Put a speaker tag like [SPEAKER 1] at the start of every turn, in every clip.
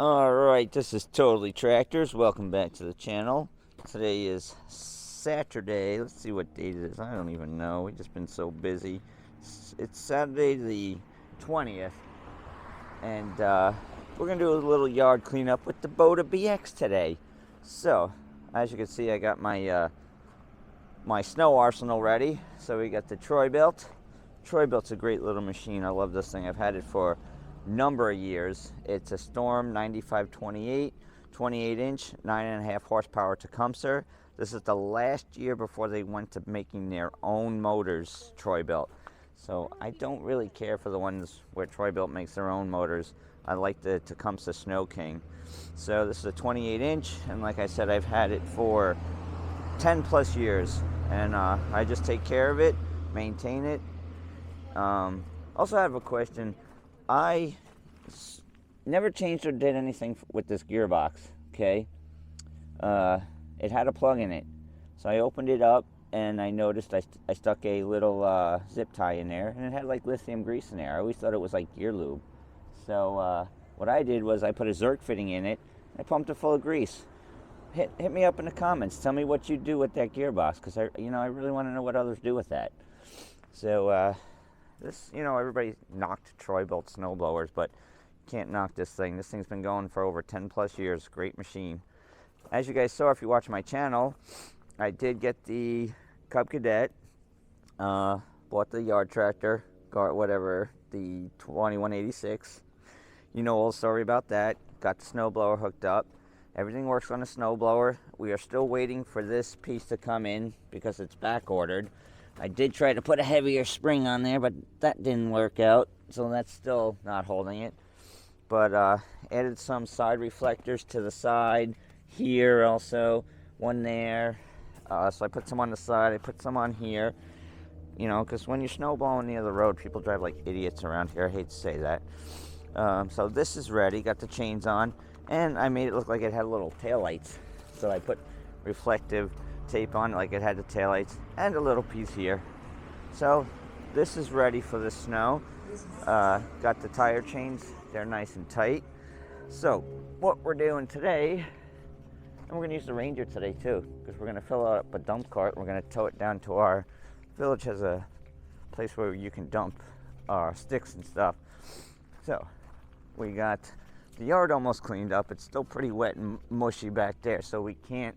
[SPEAKER 1] Alright, this is Totally Tractors. Welcome back to the channel. Today is Saturday. Let's see what date it is. I don't even know. We've just been so busy. It's Saturday the 20th. And we're going to do a little yard cleanup with the Kubota BX today. So, as you can see, I got my my snow arsenal ready. So we got the Troy-Bilt. Troy-Bilt's a great little machine. I love this thing. I've had it for number of years. It's a Storm 9528, 28-inch, 9.5 horsepower Tecumseh. This is the last year before they went to making their own motors, Troy-Bilt. So I don't really care for the ones where Troy-Bilt makes their own motors. I like the Tecumseh Snow King. So this is a 28-inch, and like I said, I've had it for 10 plus years, and I just take care of it, maintain it. Also, I have a question. I never changed or did anything with this gearbox, okay? It had a plug in it. So I opened it up and I noticed I stuck a little zip tie in there, and it had like lithium grease in there. I always thought it was like gear lube. So what I did was I put a Zerk fitting in it. I pumped it full of grease. Hit me up in the comments. Tell me what you do with that gearbox, because I really want to know what others do with that. So this, everybody knocked Troy-Bilt snowblowers, but can't knock this thing. This thing's been going for over 10 plus years. Great machine. As you guys saw, if you watch my channel, I did get the Cub Cadet, bought the yard tractor, whatever, the 2186. You know all the story about that. Got the snowblower hooked up. Everything works on the snowblower. We are still waiting for this piece to come in because it's back ordered. I did try to put a heavier spring on there, but that didn't work out, so that's still not holding it. But added some side reflectors to the side here also, one there. So I put some on the side, I put some on here, because when you're snowblowing near the road, people drive like idiots around here. I hate to say that. So this is ready, got the chains on, and I made it look like it had little taillights. So I put reflective tape on like it had the taillights, and a little piece here. So this is ready for the snow. Got the tire chains, they're nice and tight. So what we're doing today, and we're going to use the Ranger today too, because we're going to fill up a dump cart. We're going to tow it down to our village. Has a place where you can dump sticks and stuff. So we got the yard almost cleaned up. It's still pretty wet and mushy back there, so we can't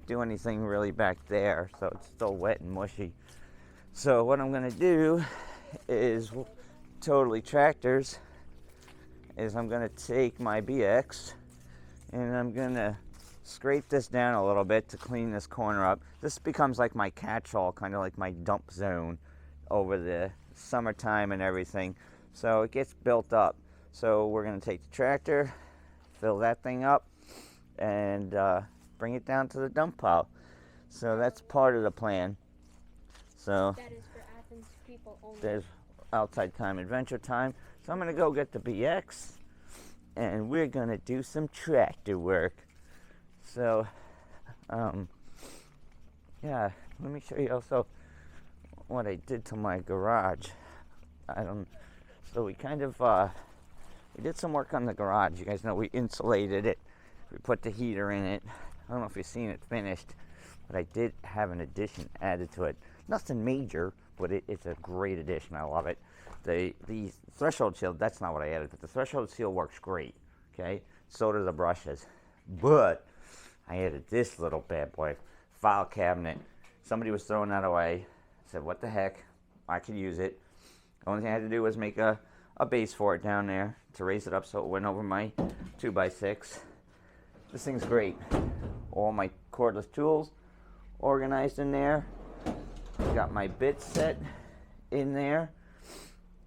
[SPEAKER 1] do anything really back there, so it's still wet and mushy. So what I'm gonna do is, Totally Tractors, is I'm gonna take my BX and I'm gonna scrape this down a little bit to clean this corner up. This becomes like my catch-all, kind of like my dump zone over the summertime and everything. So it gets built up. So we're gonna take the tractor, fill that thing up, and bring it down to the dump pile. So that's part of the plan. So
[SPEAKER 2] that is for Athens people only.
[SPEAKER 1] There's outside time, adventure time. So I'm gonna go get the BX, and we're gonna do some tractor work. So yeah, let me show you also what I did to my garage. So we kind of we did some work on the garage. You guys know we insulated it. We put the heater in it. I don't know if you've seen it finished, but I did have an addition added to it. Nothing major, but it's a great addition. I love it. The threshold seal, that's not what I added, but the threshold seal works great, okay? So do the brushes. But I added this little bad boy, file cabinet. Somebody was throwing that away. I said, what the heck? I could use it. The only thing I had to do was make a base for it down there to raise it up so it went over my 2x6. This thing's great. All my cordless tools organized in there. Got my bits set in there.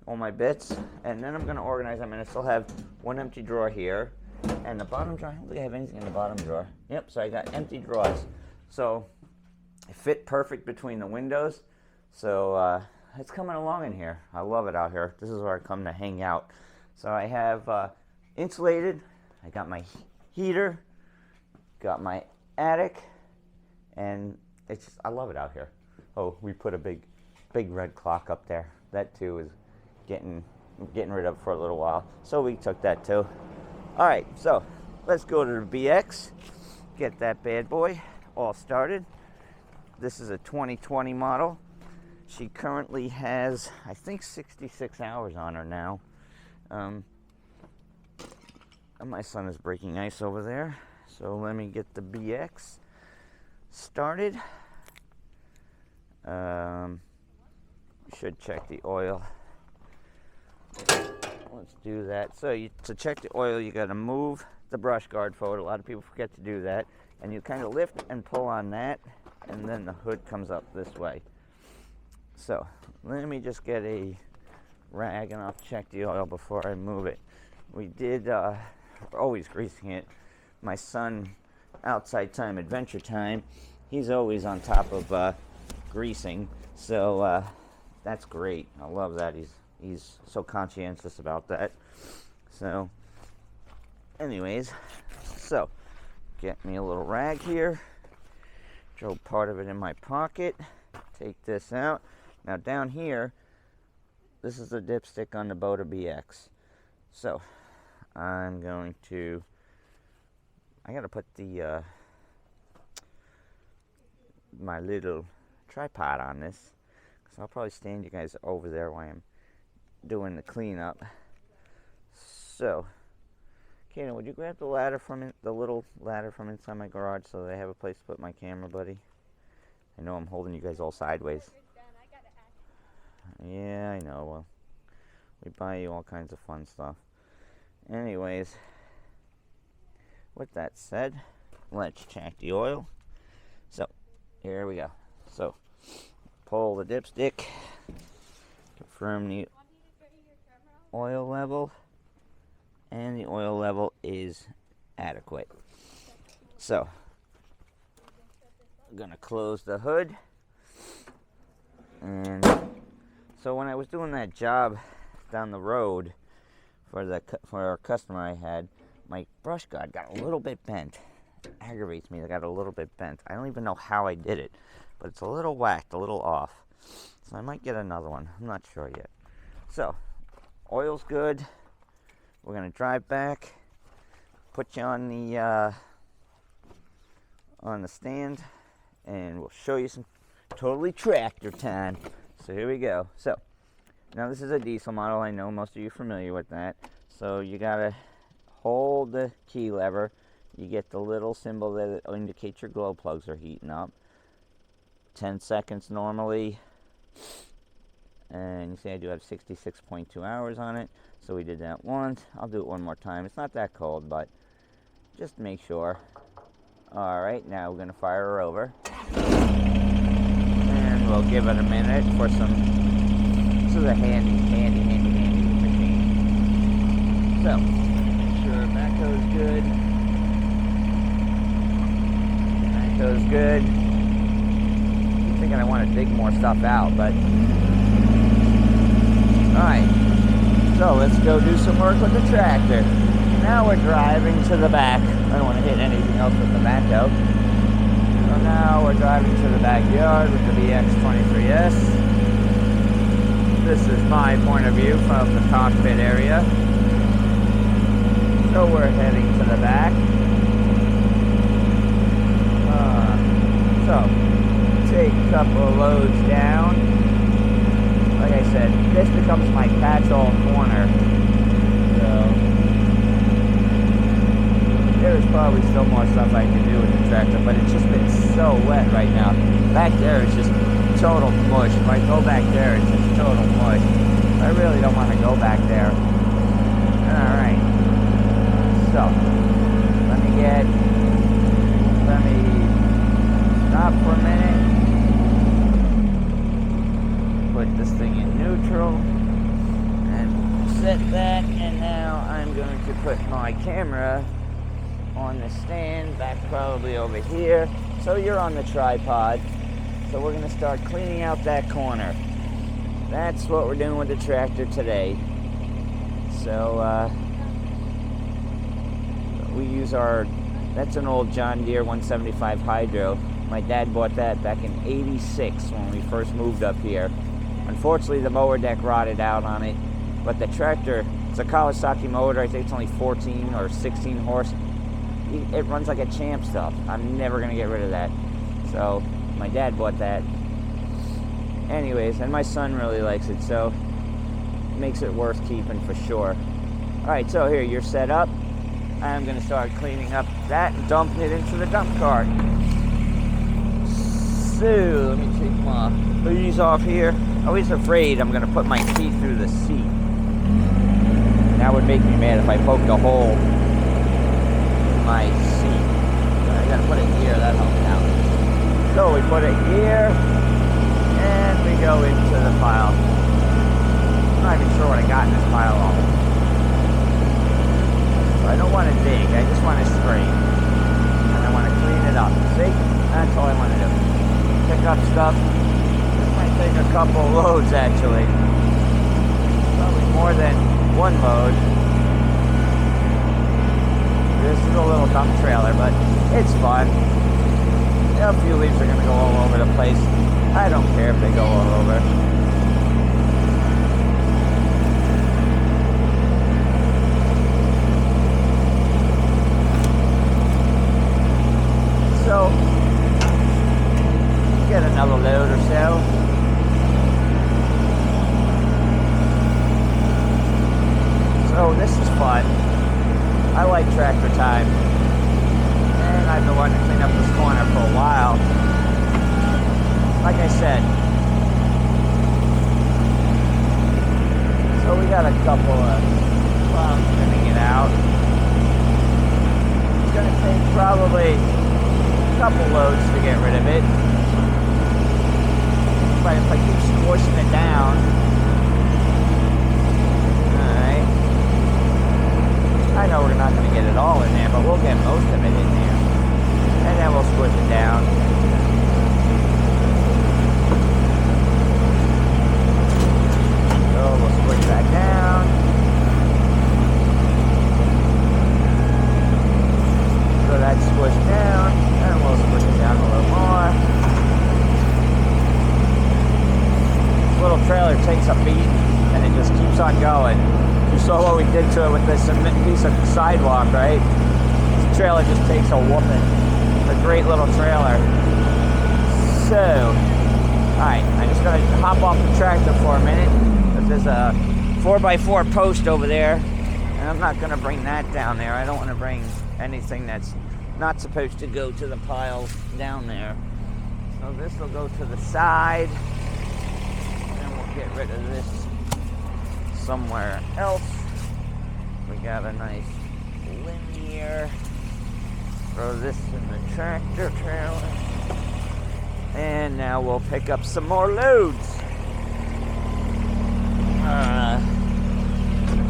[SPEAKER 1] All my bits. And then I'm going to organize them. And I still have one empty drawer here. And the bottom drawer, I don't think I have anything in the bottom drawer. Yep, so I got empty drawers. So it fit perfect between the windows. So it's coming along in here. I love it out here. This is where I come to hang out. So I have insulated. I got my heater. Got my attic, and it's just, I love it out here. Oh, we put a big red clock up there. That too is getting rid of for a little while. So we took that too. Alright, so let's go to the BX, get that bad boy all started. This is a 2020 model. She currently has, I think, 66 hours on her now. My son is breaking ice over there, so let me get the BX started. Should check the oil. Let's do that. So to check the oil, you got to move the brush guard forward. A lot of people forget to do that, and you kind of lift and pull on that, and then the hood comes up this way. So let me just get a rag and I'll check the oil before I move it. We did always greasing it. My son, outside time, adventure time, he's always on top of greasing, so that's great. I love that. He's so conscientious about that. So anyways, so get me a little rag here, throw part of it in my pocket, take this out. Now down here, this is the dipstick on the Kubota BX. So I'm going to, I gotta put the my little tripod on this, because I'll probably stand you guys over there while I'm doing the cleanup. So Kaden, would you grab the ladder from the little ladder from inside my garage so that I have a place to put my camera, buddy? I know I'm holding you guys all sideways. Yeah, I know. Well, we buy you all kinds of fun stuff. Anyways, with that said, let's check the oil. So here we go. So pull the dipstick, confirm the oil level, and the oil level is adequate. So I'm gonna close the hood. And so when I was doing that job down the road for our customer I had, my brush guard got a little bit bent. It aggravates me. I got a little bit bent. I don't even know how I did it, but it's a little whacked, a little off. So I might get another one. I'm not sure yet. So oil's good. We're gonna drive back, put you on the stand, and we'll show you some totally tractor time. So here we go. So now this is a diesel model. I know most of you are familiar with that. So you gotta hold the key lever. You get the little symbol that indicates your glow plugs are heating up. 10 seconds normally. And you see I do have 66.2 hours on it. So we did that once. I'll do it one more time. It's not that cold, but just to make sure. Alright, now we're going to fire her over. And we'll give it a minute for some. This is a handy machine. So, make sure backhoe's good. Backhoe's good. I'm thinking I want to dig more stuff out, but. Alright, so let's go do some work with the tractor. Now we're driving to the back. I don't want to hit anything else with the backhoe. So now we're driving to the backyard with the BX23S. This is my point of view from the cockpit area. So we're heading to the back. So, take a couple of loads down. Like I said, this becomes my catch-all corner. So, there's probably still more stuff I can do with the tractor, but it's just been so wet right now. Back there is just total mush. If I go back there, it's just total mush. I really don't want to go back there. Alright. So, let me stop for a minute. Put this thing in neutral and set that, and now I'm going to put my camera on the stand, back probably over here, so you're on the tripod. So we're going to start cleaning out that corner. That's what we're doing with the tractor today. So we use that's an old John Deere 175 Hydro. My dad bought that back in '86 when we first moved up here. Unfortunately, the mower deck rotted out on it, but the tractor It's a Kawasaki motor. I think it's only 14 or 16 horse. It runs like a champ stuff. I'm never going to get rid of that. So my dad bought that. Anyways, and my son really likes it, so it makes it worth keeping for sure. Alright, so here, you're set up. I'm going to start cleaning up that and dumping it into the dump cart. So, let me take my hoodies off here. I'm always afraid I'm going to put my feet through the seat. That would make me mad if I poked a hole in my seat. I got to put it here, that helps out. So, we put it here, and we go into the pile. I'm not even sure what I got in this pile already. I don't want to dig, I just want to scrape. And I want to clean it up. See? That's all I want to do. Pick up stuff. This might take a couple loads actually. Probably more than one load. This is a little dump trailer, but it's fun. A few leaves are going to go all over the place. I don't care if they go all over. So, get another load or so. So this is fun. I like tractor time. And I've been wanting to clean up this corner for a while. Like I said. So we got a couple of I'm cleaning it out. It's going to take probably couple loads to get rid of it, but if I keep squishing it down, alright, I know we're not going to get it all in there, but we'll get most of it in there, and then we'll squish it down. So we'll squish that down. So that's squished down, and we'll squish it down a little more. This little trailer takes a beat, and it just keeps on going. You saw what we did to it with this cement piece of sidewalk, right? This trailer just takes a whooping. It's a great little trailer. So, alright, I'm just going to hop off the tractor for a minute, because there's a 4x4 post over there, and I'm not going to bring that down there. I don't want to bring anything that's not supposed to go to the piles down there. So this will go to the side, and then we'll get rid of this somewhere else. We got a nice limb here. Throw this in the tractor trailer. And now we'll pick up some more loads.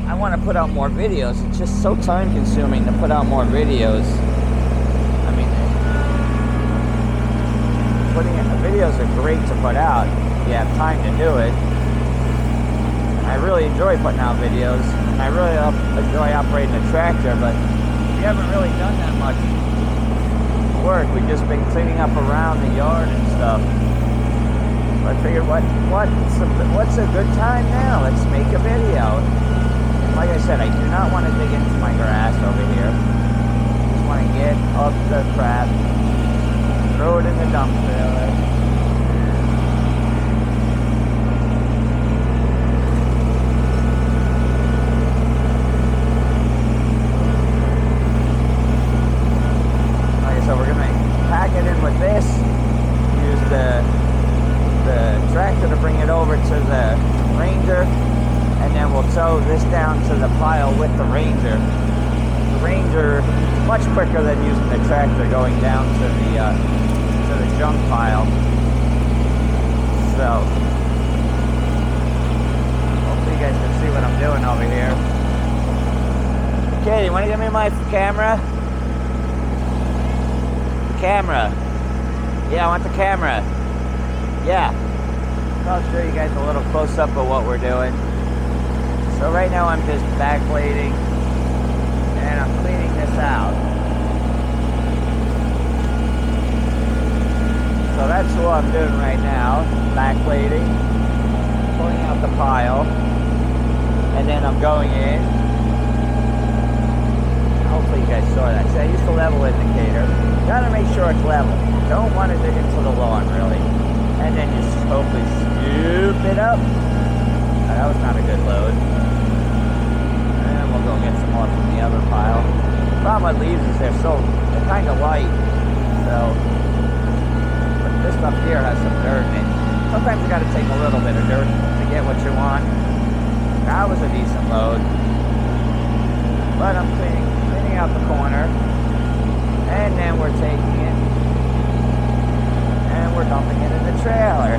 [SPEAKER 1] I want to put out more videos. It's just so time consuming to put out more videos. I mean, videos are great to put out if you have time to do it. I really enjoy putting out videos. I really enjoy operating a tractor, but we haven't really done that much work. We've just been cleaning up around the yard and stuff. So I figured, what's a good time now? Let's make a video. Like I said, I do not want to dig into my grass over here. I just want to get up the crap, throw it in the dump trailer. Okay, so we're going to pack it in with this, use the tractor to bring it over to the Ranger, and then we'll tow this down to the pile with the Ranger. The Ranger, much quicker than using the tractor going down to the junk pile. So, hopefully you guys can see what I'm doing over here. Okay, you want to give me my camera? The camera. Yeah, I want the camera. Yeah. So I'll show you guys a little close-up of what we're doing. So right now I'm just backblading and I'm cleaning this out. So that's what I'm doing right now, backblading, pulling out the pile, and then I'm going in make sure it's level. Don't want to dig into the lawn, really. And then just hopefully scoop it up. That was not a good load. And we'll go get some more from the other pile. The problem with leaves is they're kind of light. So, but this stuff here has some dirt in it. Sometimes you got to take a little bit of dirt to get what you want. That was a decent load. But I'm cleaning out the corner. And then we're taking it. And we're dumping it in the trailer.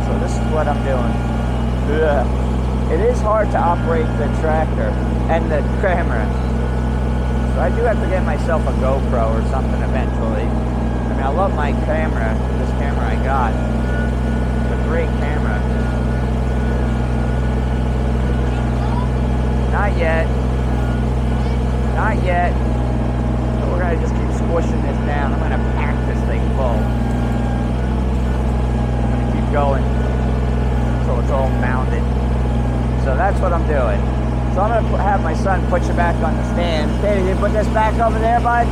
[SPEAKER 1] So this is what I'm doing. Ugh. It is hard to operate the tractor and the camera. So I do have to get myself a GoPro or something eventually. I mean, I love my camera, this camera I got. It's a great camera. Not yet. Not yet. So we're gonna just keep squishing this down. I'm gonna pack this thing full. I'm gonna keep going so it's all mounted. So that's what I'm doing. So I'm gonna have my son put you back on the stand. Okay, you put this back over there, bud?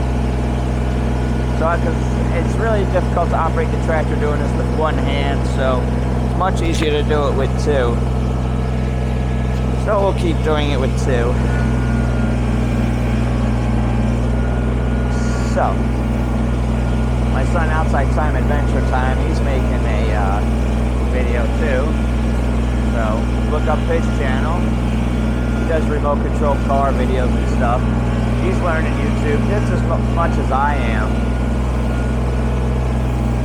[SPEAKER 1] So, because it's really difficult to operate the tractor doing this with one hand, so it's much easier to do it with two. So we'll keep doing it with two. So, my son Outside Time Adventure Time, he's making a video too. So, look up his channel. He does remote control car videos and stuff. He's learning YouTube just as much as I am.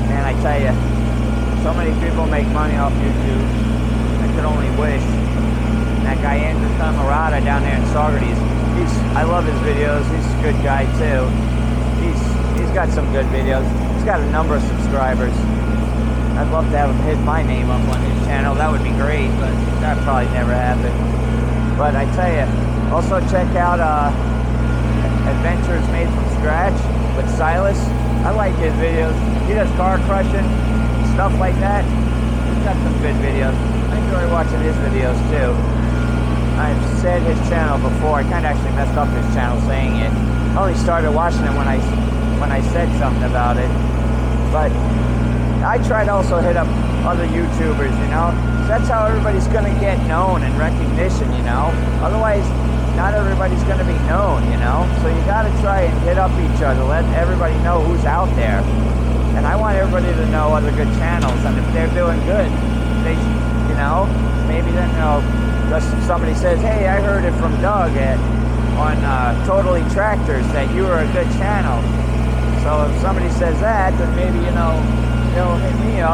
[SPEAKER 1] Man, I tell you, so many people make money off YouTube. I could only wish. That guy Andrew Camarada down there in Saugerties, I love his videos. He's a good guy too. He's got some good videos. He's got a number of subscribers. I'd love to have him hit my name up on his channel. That would be great, but that probably never happened. But I tell you, also check out Adventures Made from Scratch with Silas. I like his videos. He does car crushing, stuff like that. He's got some good videos. I enjoy watching his videos too. I've said his channel before. I kind of actually messed up his channel saying it. I only started watching it when I said something about it. But I try to also hit up other YouTubers, you know. So that's how everybody's going to get known and recognition, you know. Otherwise, not everybody's going to be known, you know. So you got to try and hit up each other. Let everybody know who's out there. And I want everybody to know other good channels. And if they're doing good, they, you know, maybe then, you know, somebody says, hey, I heard it from Doug on Totally Tractors that you were a good channel. So if somebody says that, then maybe, you know, he'll hit me up.